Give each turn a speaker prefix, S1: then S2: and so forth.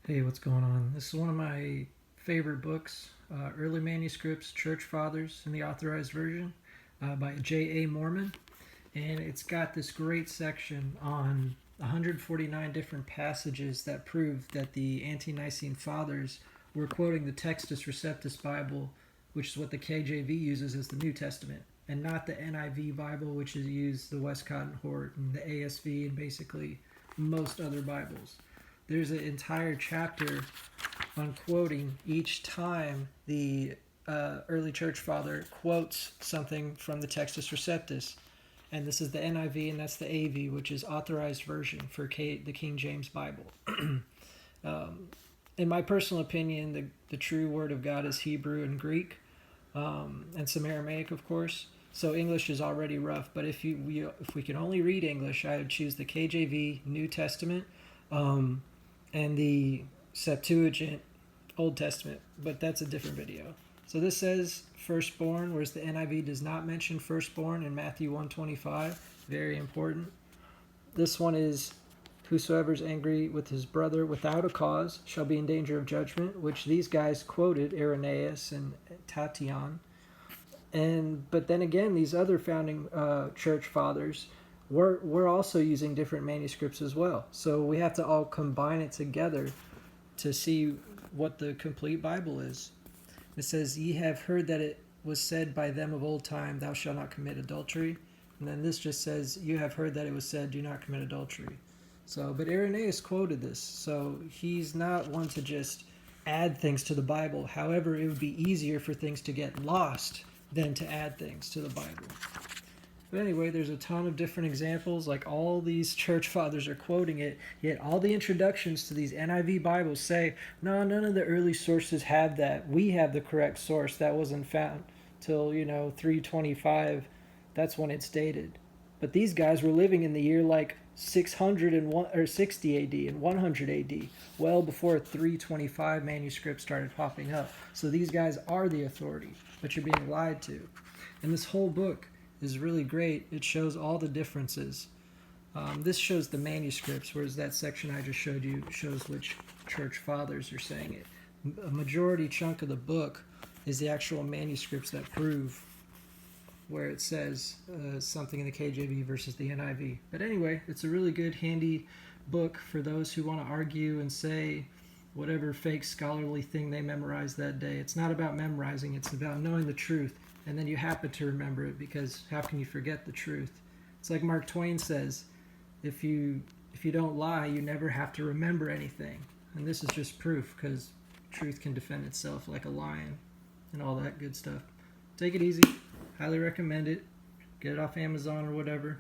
S1: Hey, what's going on? This is one of my favorite books, Early Manuscripts, Church Fathers in the Authorized Version by J.A. Mormon. And it's got this great section on 149 different passages that prove that the Ante-Nicene Fathers were quoting the Textus Receptus Bible, which is what the KJV uses as the New Testament, and not the NIV Bible, which is used the Westcott and Hort and the ASV and basically most other Bibles. There's an entire chapter on quoting each time the early church father quotes something from the Textus Receptus. And this is the NIV, and that's the AV, which is Authorized Version for the King James Bible. In my personal opinion, the true Word of God is Hebrew and Greek, and some Aramaic, of course. So English is already rough, but if we can only read English, I would choose the KJV New Testament, and the Septuagint Old Testament, but that's a different video. So this says firstborn, whereas the NIV does not mention firstborn in Matthew 1:25. Very important. This one is, whosoever is angry with his brother without a cause shall be in danger of judgment, which these guys quoted, Irenaeus and Tatian. But then again, these other founding church fathers, we're also using different manuscripts as well. So we have to all combine it together to see what the complete Bible is. It says, ye have heard that it was said by them of old time, thou shalt not commit adultery. And then this just says, you have heard that it was said, do not commit adultery. So, but Irenaeus quoted this, so he's not one to just add things to the Bible. However, it would be easier for things to get lost than to add things to the Bible. But anyway, there's a ton of different examples. Like, all these church fathers are quoting it, yet all the introductions to these NIV Bibles say, no, none of the early sources have that. We have the correct source. That wasn't found till, 325. That's when it's dated. But these guys were living in the year like 601 or 60 AD and 100 AD, well before 325 manuscripts started popping up. So these guys are the authority, but you're being lied to. And this whole book is really great. It shows all the differences. This shows the manuscripts, whereas that section I just showed you shows which church fathers are saying it. A majority chunk of the book is the actual manuscripts that prove where it says something in the KJV versus the NIV. But anyway, it's a really good, handy book for those who want to argue and say whatever fake scholarly thing they memorized that day. It's not about memorizing, it's about knowing the truth. And then you happen to remember it, because how can you forget the truth? It's like Mark Twain says, if you don't lie, you never have to remember anything. And this is just proof, because truth can defend itself like a lion and all that good stuff. Take it easy. Highly recommend it. Get it off Amazon or whatever.